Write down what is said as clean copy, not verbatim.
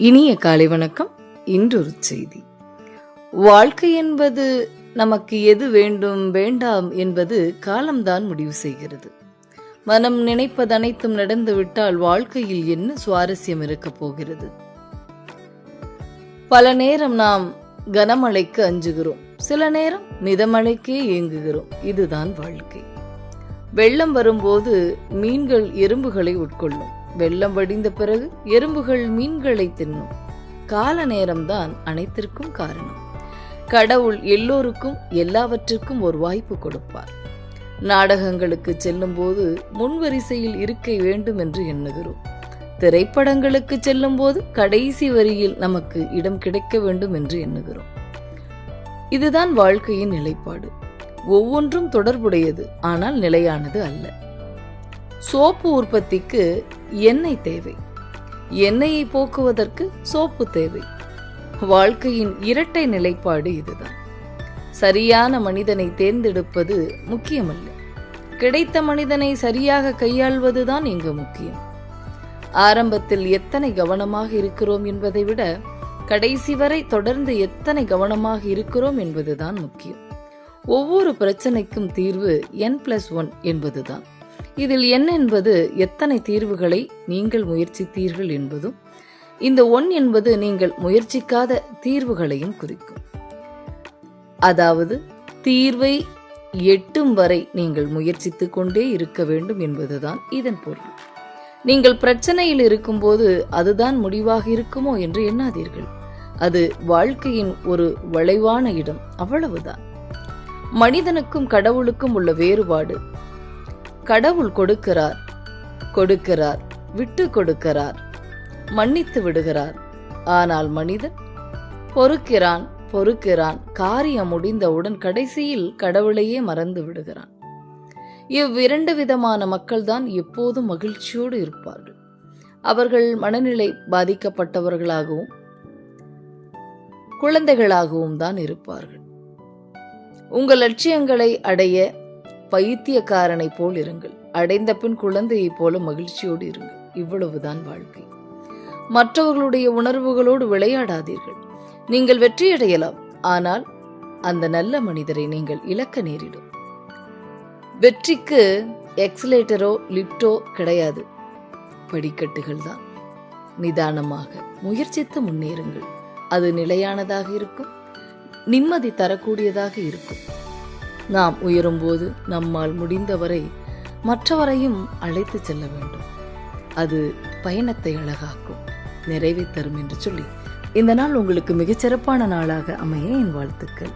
இனிய காலை வணக்கம். இன்றொரு செய்தி. வாழ்க்கை என்பது நமக்கு எது வேண்டும் வேண்டாம் என்பது காலம்தான் முடிவு செய்கிறது. மனம் நினைப்பது அனைத்தும் நடந்துவிட்டால் வாழ்க்கையில் என்ன சுவாரஸ்யம் இருக்கப் போகிறது? பல நேரம் நாம் கனமழைக்கு அஞ்சுகிறோம், சில நேரம் மிதமழைக்கே ஏங்குகிறோம். இதுதான் வாழ்க்கை. வெள்ளம் வரும்போது மீன்கள் எறும்புகளை உட்கொள்ளும். வெள்ளம் வடிந்த பிறகு எறும்புகள் மீன்களை தின்னும். கால நேரம்தான் அனைத்திற்கும் காரணம். கடவுள் எல்லோருக்கும் எல்லாவற்றிற்கும் ஒரு வாய்ப்பு கொடுப்பார். நாடகங்களுக்கு செல்லும் போது முன்வரிசையில் இருக்க வேண்டும் என்று எண்ணுகிறோம். திரைப்படங்களுக்கு செல்லும் போது கடைசி வரியில் நமக்கு இடம் கிடைக்க வேண்டும் என்று எண்ணுகிறோம். இதுதான் வாழ்க்கையின் நிலைப்பாடு. ஒவ்வொன்றும் தொடர்புடையது, ஆனால் நிலையானது அல்ல. சோப்பு உற்பத்திக்கு எண்ணெய் தேவை, எண்ணெயை போக்குவதற்கு சோப்பு தேவை. வாழ்க்கையின் இரட்டை நிலைப்பாடு இதுதான். சரியான மனிதனை தேர்ந்தெடுப்பது முக்கியமல்ல, கிடைத்த மனிதனை சரியாக கையாள்வதுதான் இங்கு முக்கியம். ஆரம்பத்தில் எத்தனை கவனமாக இருக்கிறோம் என்பதை விட கடைசி வரை தொடர்ந்து எத்தனை கவனமாக இருக்கிறோம் என்பதுதான் முக்கியம். ஒவ்வொரு பிரச்சனைக்கும் தீர்வு N+1 என்பதுதான். இதில் N என்பது எத்தனை தீர்வுகளை நீங்கள் முயற்சித்தீர்கள் என்பதும், இந்த 1 என்பது நீங்கள் முயற்சிக்காத தீர்வுகளையும் குறிக்கும். அதாவது தீர்வை எட்டும் வரை நீங்கள் முயற்சித்துக் கொண்டே இருக்க வேண்டும் என்பதுதான் இதன் பொருள். நீங்கள் பிரச்சனையில் இருக்கும்போது அதுதான் முடிவாக இருக்குமோ என்று எண்ணாதீர்கள். அது வாழ்க்கையின் ஒரு வளைவான இடம், அவ்வளவுதான். மனிதனுக்கும் கடவுளுக்கும் உள்ள வேறுபாடு: கடவுள் கொடுக்கிறார், விட்டு கொடுக்கிறார், மன்னித்து விடுகிறார். ஆனால் மனிதன் பொறுக்கிறான், காரியம் முடிந்தவுடன் கடைசியில் கடவுளையே மறந்து விடுகிறான். இவ்விரண்டு விதமான மக்கள்தான் எப்போதும் மகிழ்ச்சியோடு இருப்பார்கள். அவர்கள் மனநிலை பாதிக்கப்பட்டவர்களாகவும் குழந்தைகளாகவும் தான் இருப்பார்கள். உங்கள் லட்சியங்களை அடைய பைத்தியக்காரனை போல் இருங்கள், அடைந்த பின் குழந்தையை போல மகிழ்ச்சியோடு இருங்கள். இவ்வளவுதான் வாழ்க்கை. மற்றவர்களுடைய உணர்வுகளோடு விளையாடாதீர்கள். நீங்கள் வெற்றியடையலாம், ஆனால் அந்த நல்ல மனிதரை நீங்கள் இழக்க நேரிடும். வெற்றிக்கு எக்ஸலேட்டரோ லிப்டோ கிடையாது, படிக்கட்டுகள் தான். நிதானமாக முயற்சித்து முன்னேறுங்கள். அது நிலையானதாக இருக்கும், நிம்மதி தரக்கூடியதாக இருக்கும். நாம் உயரும்போது நம்மால் முடிந்தவரை மற்றவரையும் அழைத்து செல்ல வேண்டும். அது பயணத்தை அழகாக்கும், நிறைவை தரும் என்று சொல்லி இந்த நாள் உங்களுக்கு மிகச்சிறப்பான நாளாக அமைய என் வாழ்த்துக்கள்.